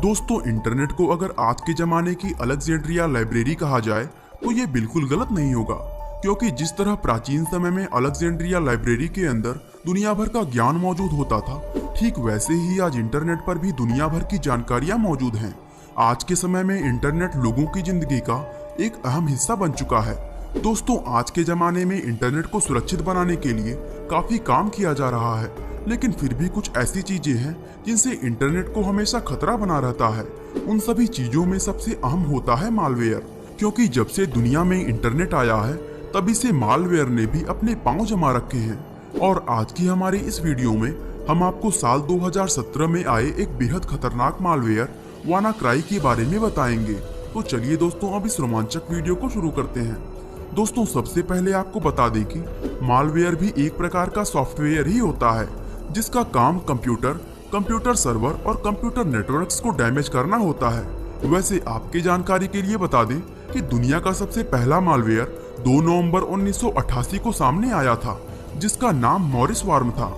दोस्तों, इंटरनेट को अगर आज के जमाने की अलेक्जेंड्रिया लाइब्रेरी कहा जाए तो ये बिल्कुल गलत नहीं होगा, क्योंकि जिस तरह प्राचीन समय में अलेक्जेंड्रिया लाइब्रेरी के अंदर दुनिया भर का ज्ञान मौजूद होता था, ठीक वैसे ही आज इंटरनेट पर भी दुनिया भर की जानकारियां मौजूद हैं। आज के समय में इंटरनेट लोगों की जिंदगी का एक अहम हिस्सा बन चुका है। दोस्तों, आज के जमाने में इंटरनेट को सुरक्षित बनाने के लिए काफी काम किया जा रहा है, लेकिन फिर भी कुछ ऐसी चीजें हैं जिनसे इंटरनेट को हमेशा खतरा बना रहता है। उन सभी चीजों में सबसे अहम होता है मालवेयर, क्योंकि जब से दुनिया में इंटरनेट आया है तभी से मालवेयर ने भी अपने पांव जमा रखे हैं। और आज की हमारी इस वीडियो में हम आपको साल 2017 में आए एक बेहद खतरनाक मालवेयर वानाक्राई के बारे में बताएंगे। तो चलिए दोस्तों, अब इस रोमांचक वीडियो को शुरू करते हैं। दोस्तों, सबसे पहले आपको बता दें कि मालवेयर भी एक प्रकार का सॉफ्टवेयर ही होता है, जिसका काम कंप्यूटर सर्वर और कंप्यूटर नेटवर्क्स को डैमेज करना होता है। वैसे आपकी जानकारी के लिए बता दें कि दुनिया का सबसे पहला मालवेयर 2 नवंबर 1988 को सामने आया था, जिसका नाम मॉरिस वर्म था।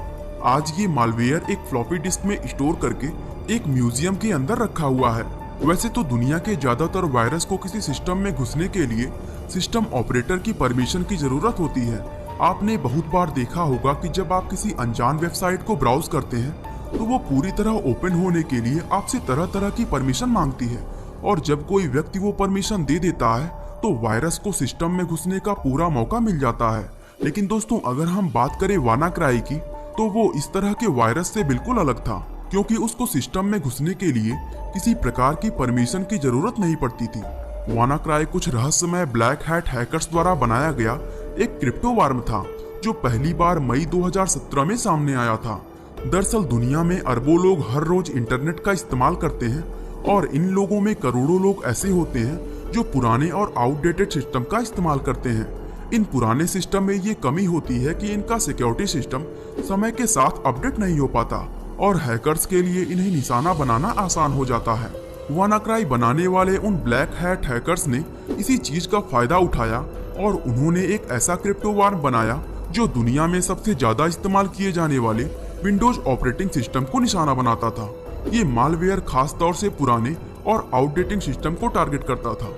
आज ये मालवेयर एक फ्लॉपी डिस्क में स्टोर करके एक म्यूजियम के अंदर रखा हुआ है। वैसे तो दुनिया के ज्यादातर वायरस को किसी सिस्टम में घुसने के लिए सिस्टम ऑपरेटर की परमिशन की जरूरत होती है। आपने बहुत बार देखा होगा कि जब आप किसी अनजान वेबसाइट को ब्राउज करते हैं तो वो पूरी तरह ओपन होने के लिए आपसे तरह तरह की परमिशन मांगती है, और जब कोई व्यक्ति वो परमिशन दे देता है तो वायरस को सिस्टम में घुसने का पूरा मौका मिल जाता है। लेकिन दोस्तों, अगर हम बात करें वानाक्राई की, तो वो इस तरह के वायरस से बिल्कुल अलग था, क्योंकि उसको सिस्टम में घुसने के लिए किसी प्रकार की परमिशन की जरूरत नहीं पड़ती थी। वानाक्राई कुछ रहस्यमय ब्लैक हैट हैकर्स द्वारा बनाया गया एक क्रिप्टो वार्म था, जो पहली बार मई 2017 में सामने आया था। दरअसल दुनिया में अरबों लोग हर रोज इंटरनेट का इस्तेमाल करते हैं, और इन लोगों में करोड़ों लोग ऐसे होते हैं जो पुराने और आउटडेटेड सिस्टम का इस्तेमाल करते हैं। इन पुराने सिस्टम में ये कमी होती है कि इनका सिक्योरिटी सिस्टम समय के साथ अपडेट नहीं हो पाता, और हैकर्स के लिए इन्हें निशाना बनाना आसान हो जाता है। वानाक्राई बनाने वाले उन ब्लैक हैट हैकर्स ने इसी चीज का फायदा उठाया, और उन्होंने एक ऐसा क्रिप्टो वार्म बनाया जो दुनिया में सबसे ज्यादा इस्तेमाल किए जाने वाले विंडोज ऑपरेटिंग सिस्टम को निशाना बनाता था। ये मालवेयर खास तौर से पुराने और आउटडेटेड सिस्टम को टारगेट करता था।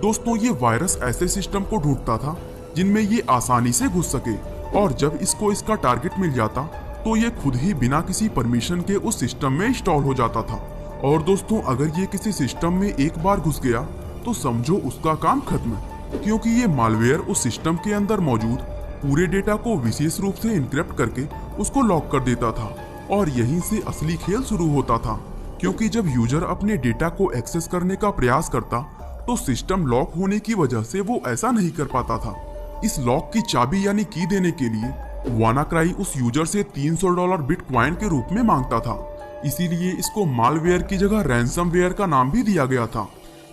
दोस्तों, ये वायरस ऐसे सिस्टम को ढूंढता था जिनमें ये आसानी से घुस सके, और जब इसको इसका टारगेट मिल जाता तो ये खुद ही बिना किसी परमिशन के उस सिस्टम में इंस्टॉल हो जाता था। और दोस्तों, अगर ये किसी सिस्टम में एक बार घुस गया तो समझो उसका काम खत्म, क्योंकि ये मालवेयर उस सिस्टम के अंदर मौजूद पूरे डेटा को विशेष रूप से इनक्रिप्ट करके उसको लॉक कर देता था। और यहीं से असली खेल शुरू होता था, क्योंकि जब यूजर अपने डेटा को एक्सेस करने का प्रयास करता तो सिस्टम लॉक होने की वजह से वो ऐसा नहीं कर पाता था। इस लॉक की चाबी यानी की देने के लिए वानाक्राई उस यूजर से $300 बिटकॉइन के रूप में मांगता था। इसीलिए इसको मालवेयर की जगह रैंसमवेयर का नाम भी दिया गया था।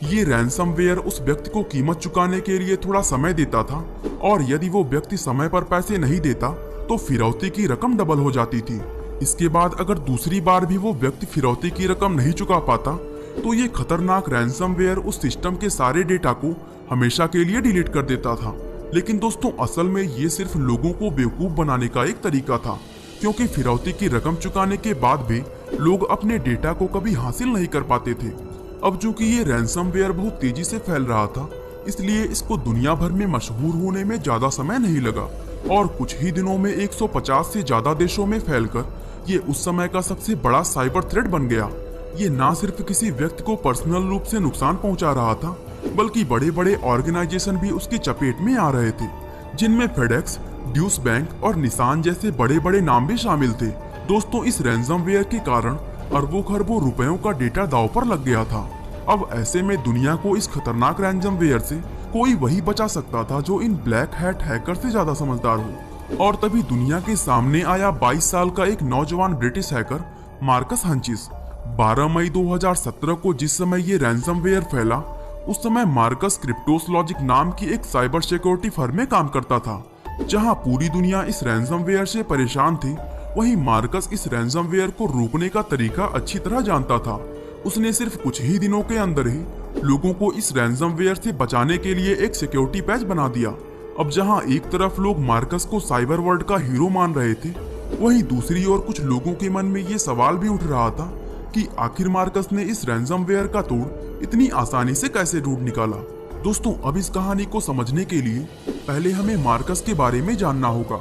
ये रैंसमवेयर उस व्यक्ति को कीमत चुकाने के लिए थोड़ा समय देता था, और यदि वो व्यक्ति समय पर पैसे नहीं देता तो फिरौती की रकम डबल हो जाती थी। इसके बाद अगर दूसरी बार भी वो व्यक्ति फिरौती की रकम नहीं चुका पाता तो ये खतरनाक रैंसमवेयर उस सिस्टम के सारे डेटा को हमेशा के लिए डिलीट कर देता था। लेकिन दोस्तों, असल में ये सिर्फ लोगों को बेवकूफ बनाने का एक तरीका था, क्योंकि फिरौती की रकम चुकाने के बाद भी लोग अपने डेटा को कभी हासिल नहीं कर पाते थे। अब चूंकि ये रैंसमवेयर बहुत तेजी से फैल रहा था, इसलिए इसको दुनिया भर में मशहूर होने में ज्यादा समय नहीं लगा, और कुछ ही दिनों में 150 से ज्यादा देशों में फैलकर ये उस समय का सबसे बड़ा साइबर थ्रेट बन गया। ये ना सिर्फ किसी व्यक्ति को पर्सनल रूप से नुकसान पहुंचा रहा था, बल्कि बड़े बड़े ऑर्गेनाइजेशन भी उसकी चपेट में आ रहे थे, जिनमें फेडेक्स, ड्यूस बैंक और निसान जैसे बड़े बड़े नाम भी शामिल थे। दोस्तों, इस रैंसमवेयर के कारण अरबों खरबों रुपयों का डेटा दांव पर लग गया था। अब ऐसे में दुनिया को इस खतरनाक रैंसमवेयर से कोई वही बचा सकता था जो इन ब्लैक हैट हैकर से ज्यादा समझदार हो। और तभी दुनिया के सामने आया 22 साल का एक नौजवान ब्रिटिश हैकर मार्कस हंचिस। 12 मई 2017 को जिस समय ये रैंसमवेयर फैला, उस समय मार्कस क्रिप्टोसलॉजिक नाम की एक साइबर सिक्योरिटी फर्म में काम करता था। जहां पूरी दुनिया इस रैंसमवेयर से परेशान थी, वहीं मार्कस इस रैंसमवेयर को रोकने का तरीका अच्छी तरह जानता था। उसने सिर्फ कुछ ही दिनों के अंदर ही लोगों को इस रैंसमवेयर से बचाने के लिए एक सिक्योरिटी पैच बना दिया। अब जहां एक तरफ लोग मार्कस को साइबर वर्ल्ड का हीरो मान रहे थे, वहीं दूसरी ओर कुछ लोगों के मन में ये सवाल भी उठ रहा था कि आखिर मार्कस ने इस रैंसमवेयर का तोड़ इतनी आसानी से कैसे ढूंढ निकाला। दोस्तों, अब इस कहानी को समझने के लिए पहले हमें मार्कस के बारे में जानना होगा।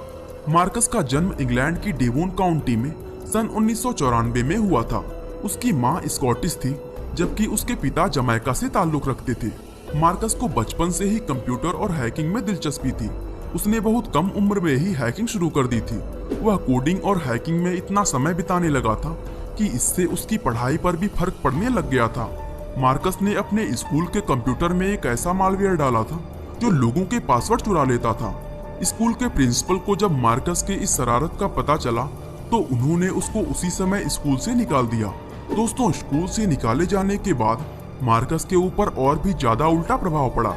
मार्कस का जन्म इंग्लैंड की डेवोन काउंटी में सन 1994 में हुआ था। उसकी मां स्कॉटिश थी, जबकि उसके पिता जमैका से ताल्लुक रखते थे। मार्कस को बचपन से ही कंप्यूटर और हैकिंग में दिलचस्पी थी। उसने बहुत कम उम्र में ही हैकिंग शुरू कर दी थी। वह कोडिंग और हैकिंग में इतना समय बिताने लगा था कि इससे उसकी पढ़ाई पर भी फर्क पड़ने लग गया था। मार्कस ने अपने स्कूल के कंप्यूटर में एक ऐसा मालवेयर डाला था जो लोगों के पासवर्ड चुरा लेता था। स्कूल के प्रिंसिपल को जब मार्कस के इस शरारत का पता चला तो उन्होंने उसको उसी समय स्कूल से निकाल दिया। दोस्तों, स्कूल से निकाले जाने के बाद मार्कस के ऊपर और भी ज्यादा उल्टा प्रभाव पड़ा,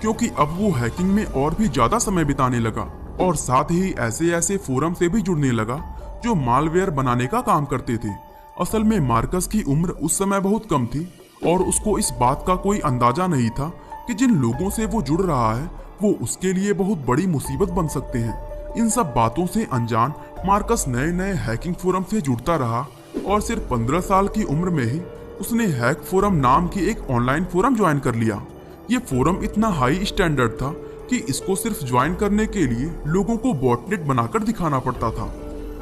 क्योंकि अब वो हैकिंग में और भी ज्यादा समय बिताने लगा और साथ ही ऐसे ऐसे फोरम से भी जुड़ने लगा जो मालवेयर बनाने का काम करते थे। असल में मार्कस की उम्र उस समय बहुत कम थी और उसको इस बात का कोई अंदाजा नहीं था कि जिन लोगों से वो जुड़ रहा है वो उसके लिए बहुत बड़ी मुसीबत बन सकते हैं। इन सब बातों से अनजान मार्कस नए नए हैकिंग फोरम से जुड़ता रहा और सिर्फ 15 साल की उम्र में ही उसने हैक फोरम नाम की एक ऑनलाइन फोरम ज्वाइन कर लिया। ये फोरम इतना हाई स्टैंडर्ड था कि इसको सिर्फ ज्वाइन करने के लिए लोगों को बॉटनेट बनाकर दिखाना पड़ता था।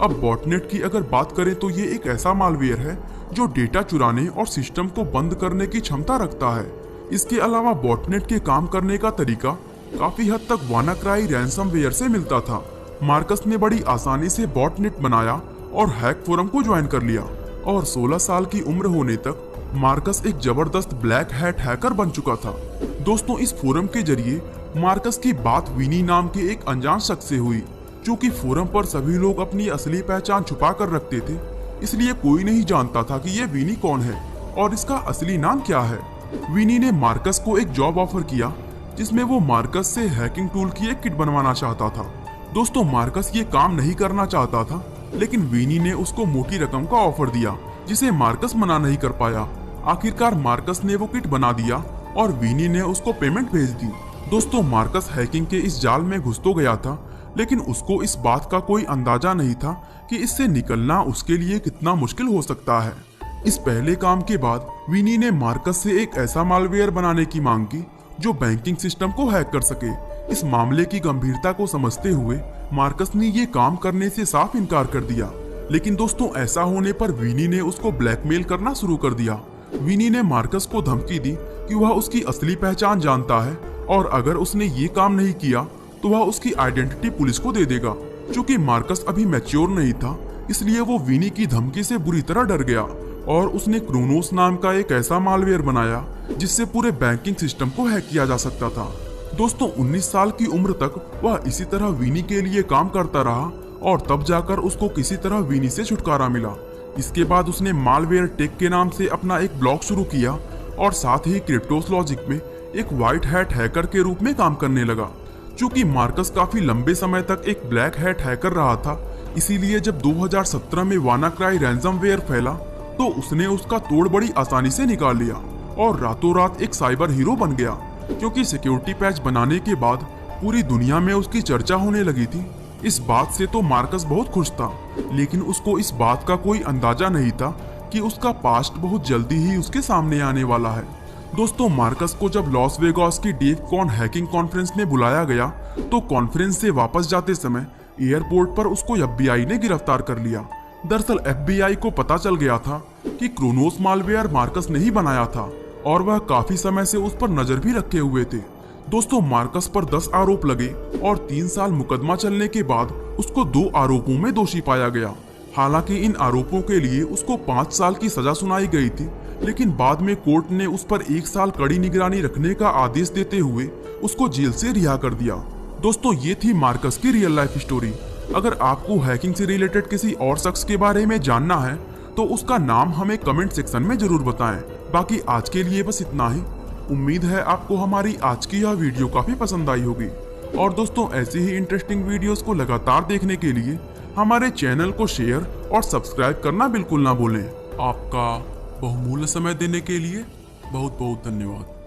अब बॉटनेट की अगर बात करें तो ये एक ऐसा मालवेयर है जो डेटा चुराने और सिस्टम को बंद करने की क्षमता रखता है। इसके अलावा बॉटनेट के काम करने का तरीका काफी हद तक वानाक्राई रैंसमवेयर से मिलता था। मार्कस ने बड़ी आसानी से बॉटनेट बनाया और हैक फोरम को ज्वाइन कर लिया और 16 साल की उम्र होने तक मार्कस एक जबरदस्त ब्लैक हैट हैकर बन चुका था। दोस्तों, इस फोरम के जरिए मार्कस की बात विनी नाम के एक अनजान शख्स से हुई। चूंकि फोरम पर सभी लोग अपनी असली पहचान छुपा कर रखते थे, इसलिए कोई नहीं जानता था कि ये विनी कौन है और इसका असली नाम क्या है। विनी ने मार्कस को एक जॉब ऑफर किया जिसमें वो मार्कस से हैकिंग टूल की एक किट बनवाना चाहता था। दोस्तों, मार्कस ये काम नहीं करना चाहता था, लेकिन विनी ने उसको मोटी रकम का ऑफर दिया जिसे मार्कस मना नहीं कर पाया। आखिरकार मार्कस ने वो किट बना दिया और विनी ने उसको पेमेंट भेज दी। दोस्तों, मार्कस हैकिंग के इस जाल में घुस तो गया था, लेकिन उसको इस बात का कोई अंदाजा नहीं था कि इससे निकलना उसके लिए कितना मुश्किल हो सकता है। इस पहले काम के बाद विनी ने मार्कस से एक ऐसा मालवेयर बनाने की मांग की जो बैंकिंग सिस्टम को हैक कर सके। इस मामले की गंभीरता को समझते हुए मार्कस ने ये काम करने से साफ इनकार कर दिया। लेकिन दोस्तों, ऐसा होने पर विनी ने उसको ब्लैकमेल करना शुरू कर दिया। विनी ने मार्कस को धमकी दी कि वह उसकी असली पहचान जानता है और अगर उसने ये काम नहीं किया तो वह उसकी आइडेंटिटी पुलिस को दे देगा। चूंकि मार्कस अभी मैच्योर नहीं था, इसलिए वो विनी की धमकी से बुरी तरह डर गया और उसने क्रोनोस नाम का एक ऐसा मालवेयर बनाया जिससे पूरे बैंकिंग सिस्टम को हैक किया जा सकता था। दोस्तों, 19 साल की उम्र तक वह इसी तरह विनी के लिए काम करता रहा और तब जाकर उसको किसी तरह विनी से छुटकारा मिला। इसके बाद उसने मालवेयर टेक के नाम से अपना एक ब्लॉग शुरू किया और साथ ही क्रिप्टोस लॉजिक में एक व्हाइट हैट हैकर के रूप में काम करने लगा। चूंकि मार्कस काफी लंबे समय तक एक ब्लैक हैट हैकर रहा था, इसीलिए जब 2017 में वानाक्राई रैंसमवेयर फैला तो उसने उसका तोड़ बड़ी आसानी से निकाल लिया और रातों रात एक साइबर हीरो बन गया। क्योंकि सिक्योरिटी पैच बनाने के बाद पूरी दुनिया में उसकी चर्चा होने लगी थी। इस बात से तो मार्कस बहुत खुश था, लेकिन उसको इस बात का कोई अंदाजा नहीं था कि उसका पास्ट बहुत जल्दी ही उसके सामने आने वाला है। दोस्तों, मार्कस को जब लॉस वेगास की DEF-CON हैकिंग कॉन्फ्रेंस में बुलाया गया तो कॉन्फ्रेंस से वापस जाते समय एयरपोर्ट पर उसको FBI ने गिरफ्तार कर लिया। दरअसल FBI को पता चल गया था कि क्रोनोस मालवेयर मार्कस ने ही बनाया था और वह काफी समय से उस पर नजर भी रखे हुए थे। दोस्तों, मार्कस पर 10 आरोप लगे और 3 साल मुकदमा चलने के बाद उसको 2 आरोपों में दोषी पाया गया। हालांकि इन आरोपों के लिए उसको 5 साल की सजा सुनाई गई थी, लेकिन बाद में कोर्ट ने उस पर 1 साल कड़ी निगरानी रखने का आदेश देते हुए उसको जेल से रिहा कर दिया। दोस्तों, ये थी मार्कस की रियल लाइफ स्टोरी। अगर आपको हैकिंग से रिलेटेड किसी और शख्स के बारे में जानना है तो उसका नाम हमें कमेंट सेक्शन में जरूर बताएं। बाकी आज के लिए बस इतना ही। उम्मीद है आपको हमारी आज की यह वीडियो काफी पसंद आई होगी। और दोस्तों, ऐसी ही इंटरेस्टिंग वीडियोस को लगातार देखने के लिए हमारे चैनल को शेयर और सब्सक्राइब करना बिल्कुल ना भूलें। आपका बहुमूल्य समय देने के लिए बहुत बहुत धन्यवाद।